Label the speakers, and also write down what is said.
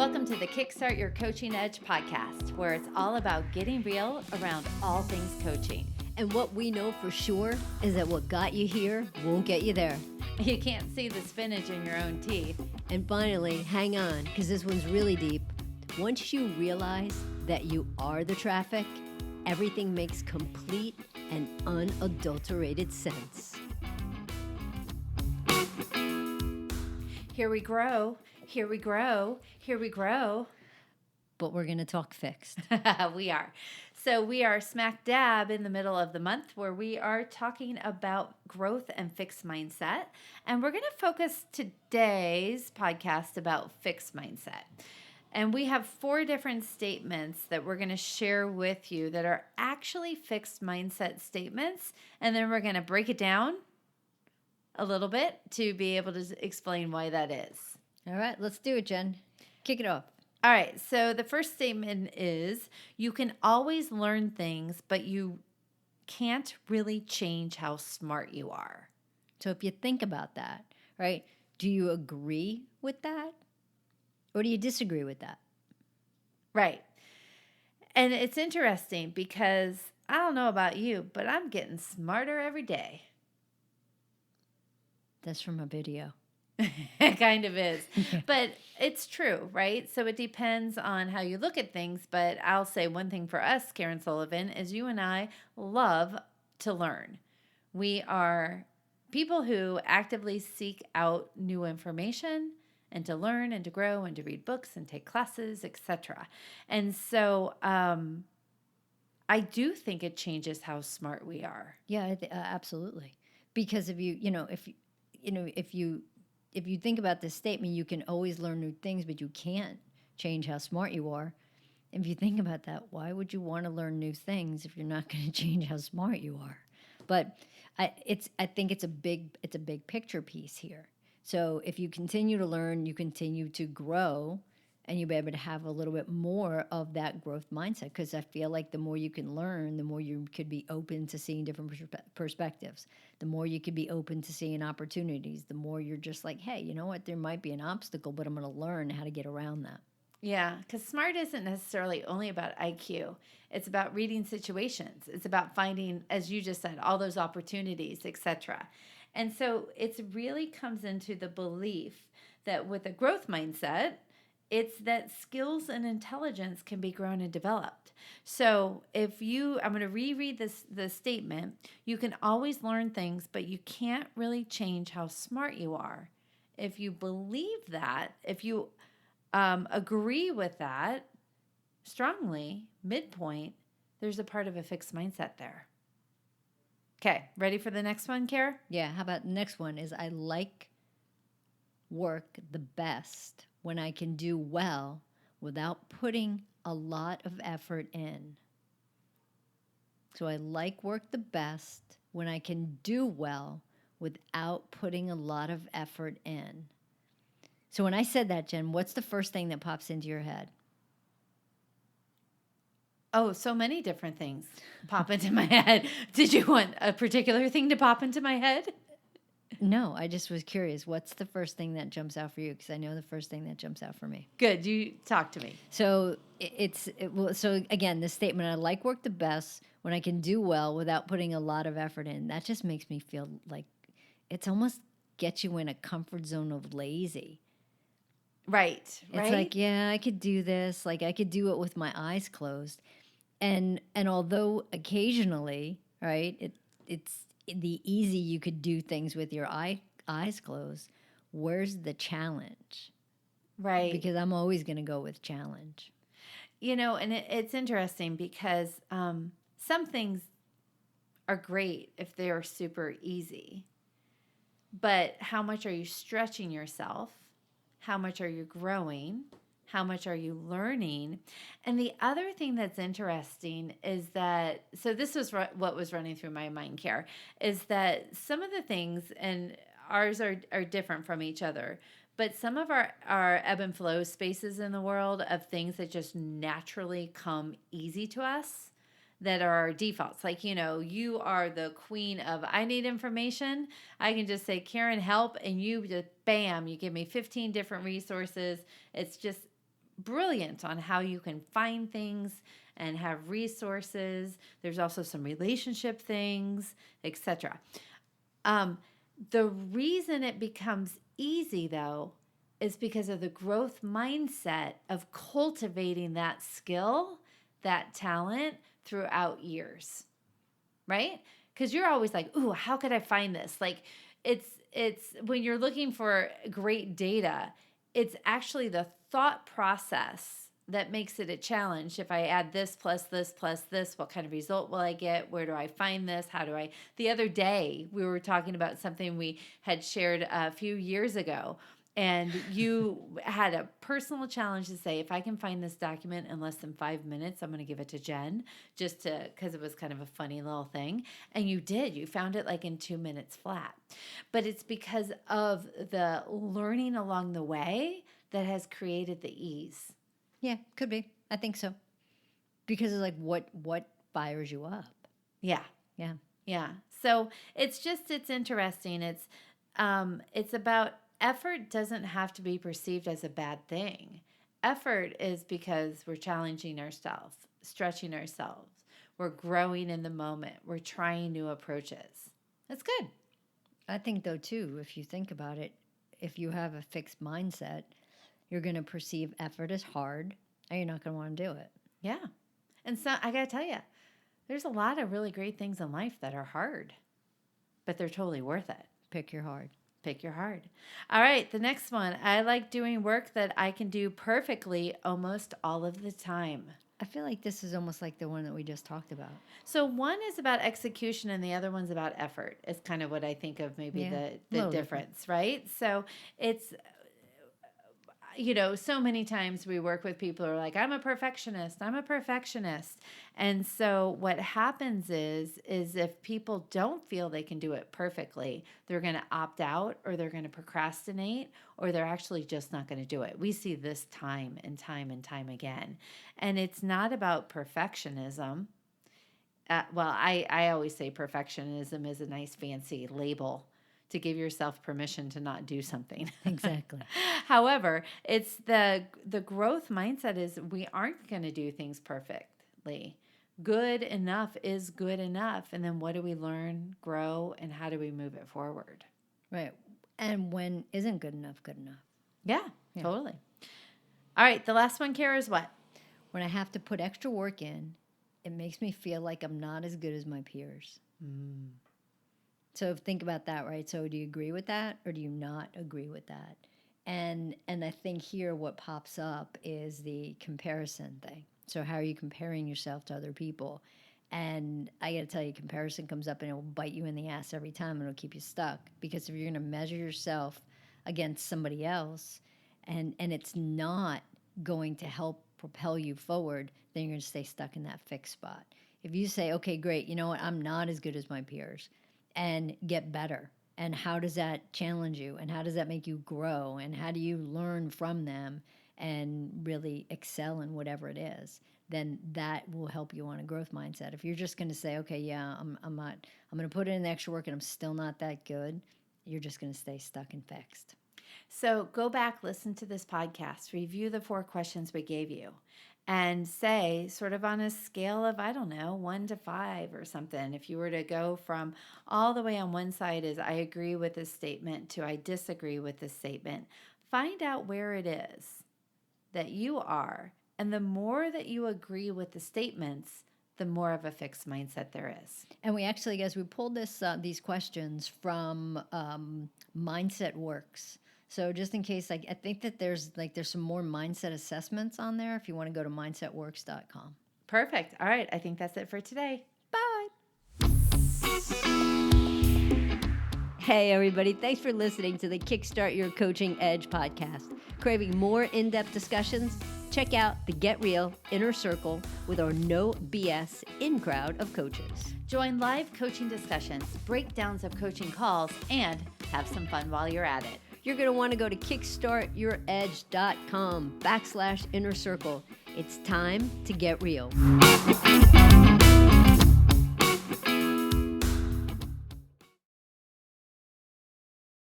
Speaker 1: Welcome to the Kickstart Your Coaching Edge podcast, where it's all about getting real around all things coaching.
Speaker 2: And what we know for sure is that what got you here won't get you there.
Speaker 1: You can't see the spinach in your own teeth.
Speaker 2: And finally, hang on, because this one's really deep. Once you realize that you are the traffic, everything makes complete and unadulterated sense.
Speaker 1: Here we grow, here we grow, here we grow.
Speaker 2: But we're going to talk fixed.
Speaker 1: We are. So we are smack dab in the middle of the month where we are talking about growth and fixed mindset. And we're going to focus today's podcast about fixed mindset. And we have 4 different statements that we're going to share with you that are actually fixed mindset statements. And then we're going to break it down a little bit to be able to explain why that is.
Speaker 2: All right, let's do it, Jen. Kick it off.
Speaker 1: All right, so the first statement is you can always learn things, but you can't really change how smart you are.
Speaker 2: So if you think about that, right, do you agree with that? Or do you disagree with that?
Speaker 1: Right. And it's interesting because I don't know about you, but I'm getting smarter every day.
Speaker 2: That's from a video.
Speaker 1: It kind of is. But it's true, right? So it depends on how you look at things. But I'll say one thing for us, Karen Sullivan, is you and I love to learn. We are people who actively seek out new information and to learn and to grow and to read books and take classes, etc. And so I do think it changes how smart we are.
Speaker 2: Yeah, absolutely. Because if you think about this statement, you can always learn new things, but you can't change how smart you are. If you think about that, why would you want to learn new things if you're not going to change how smart you are? But I think it's a big picture piece here. So if you continue to learn, you continue to grow, and you'll be able to have a little bit more of that growth mindset. Because I feel like the more you can learn, the more you could be open to seeing different perspectives. The more you could be open to seeing opportunities. The more you're just like, hey, you know what? There might be an obstacle, but I'm going to learn how to get around that.
Speaker 1: Yeah, because smart isn't necessarily only about IQ. It's about reading situations. It's about finding, as you just said, all those opportunities, etc. And so it really comes into the belief that with a growth mindset, it's that skills and intelligence can be grown and developed. So I'm going to reread the statement. You can always learn things, but you can't really change how smart you are. If you believe that, if you agree with that strongly, midpoint, there's a part of a fixed mindset there. Okay, ready for the next one, Kara?
Speaker 2: Yeah, how about the next one is I like work the best when I can do well without putting a lot of effort in. So I like work the best when I can do well without putting a lot of effort in. So when I said that, Jen, what's the first thing that pops into your head?
Speaker 1: Oh, so many different things pop into my head. Did you want a particular thing to pop into my head?
Speaker 2: No, I just was curious. What's the first thing that jumps out for you? Because I know the first thing that jumps out for me.
Speaker 1: Good. You talk to me.
Speaker 2: So so again, this statement, I like work the best when I can do well without putting a lot of effort in. That just makes me feel like it's almost gets you in a comfort zone of lazy.
Speaker 1: Right.
Speaker 2: It's like, yeah, I could do this. Like I could do it with my eyes closed. And although occasionally, right, it's the easy you could do things with your eyes closed, where's the challenge?
Speaker 1: Right.
Speaker 2: Because I'm always going to go with challenge.
Speaker 1: You know, and it's interesting because some things are great if they are super easy. But how much are you stretching yourself? How much are you growing? How much are you learning? And the other thing that's interesting is that, so this was what was running through my mind, Kara, is that some of the things, and ours are different from each other, but some of our ebb and flow spaces in the world of things that just naturally come easy to us that are our defaults. Like, you know, you are the queen of, I need information. I can just say, Karen, help. And you just, bam, you give me 15 different resources. It's just brilliant on how you can find things and have resources. There's also some relationship things, etc. The reason it becomes easy, though, is because of the growth mindset of cultivating that skill, that talent throughout years, right? Because you're always like, ooh, how could I find this? Like, it's when you're looking for great data, it's actually the thought process that makes it a challenge. If I add this plus this plus this, what kind of result will I get? Where do I find this? How do I? The other day, we were talking about something we had shared a few years ago. And you had a personal challenge to say, if I can find this document in less than 5 minutes, I'm going to give it to Jen, just to, because it was kind of a funny little thing. And you did. You found it like in 2 minutes flat. But it's because of the learning along the way that has created the ease.
Speaker 2: Yeah, could be. I think so. Because it's like what fires you up.
Speaker 1: Yeah.
Speaker 2: Yeah.
Speaker 1: Yeah. So it's interesting. It's about effort doesn't have to be perceived as a bad thing. Effort is because we're challenging ourselves, stretching ourselves. We're growing in the moment. We're trying new approaches. That's good.
Speaker 2: I think, though, too, if you think about it, if you have a fixed mindset, you're going to perceive effort as hard, and you're not going to want to do it.
Speaker 1: Yeah. And so I got to tell you, there's a lot of really great things in life that are hard, but they're totally worth it.
Speaker 2: Pick your hard.
Speaker 1: Pick your hard. All right, the next one. I like doing work that I can do perfectly almost all of the time.
Speaker 2: I feel like this is almost like the one that we just talked about.
Speaker 1: So one is about execution and the other one's about effort. Is kind of what I think of maybe the difference, right? So it's, so many times we work with people who are like, I'm a perfectionist. And so what happens is if people don't feel they can do it perfectly, they're going to opt out, or they're going to procrastinate, or they're actually just not going to do it. We see this time and time and time again. And it's not about perfectionism. I always say perfectionism is a nice fancy label to give yourself permission to not do something.
Speaker 2: Exactly.
Speaker 1: However, it's the growth mindset is we aren't going to do things perfectly. Good enough is good enough. And then what do we learn, grow, and how do we move it forward?
Speaker 2: Right. And when isn't good enough, good enough?
Speaker 1: Yeah, totally. All right, the last one, Kara, is what?
Speaker 2: When I have to put extra work in, it makes me feel like I'm not as good as my peers. So think about that, right? So do you agree with that, or do you not agree with that? And I think here what pops up is the comparison thing. So how are you comparing yourself to other people? And I got to tell you, comparison comes up and it will bite you in the ass every time, and it'll keep you stuck. Because if you're going to measure yourself against somebody else and it's not going to help propel you forward, then you're going to stay stuck in that fixed spot. If you say, okay, great, you know what, I'm not as good as my peers, and get better. And how does that challenge you? And how does that make you grow? And how do you learn from them and really excel in whatever it is? Then that will help you on a growth mindset. If you're just going to say, okay, yeah, I'm going to put in the extra work and I'm still not that good, you're just going to stay stuck and fixed.
Speaker 1: So go back, listen to this podcast, review the 4 questions we gave you, and say, sort of on a scale of, 1 to 5 or something. If you were to go from all the way on one side is I agree with this statement to I disagree with this statement, find out where it is that you are. And the more that you agree with the statements, the more of a fixed mindset there is.
Speaker 2: And we actually, guys, we pulled these questions from Mindset Works. So just in case, I think that there's some more mindset assessments on there if you want to go to mindsetworks.com.
Speaker 1: Perfect. All right. I think that's it for today. Bye.
Speaker 3: Hey, everybody. Thanks for listening to the Kickstart Your Coaching Edge podcast. Craving more in-depth discussions? Check out the Get Real Inner Circle with our no BS in-crowd of coaches.
Speaker 1: Join live coaching discussions, breakdowns of coaching calls, and have some fun while you're at it.
Speaker 3: You're going to want to go to kickstartyouredge.com/inner circle. It's time to get real.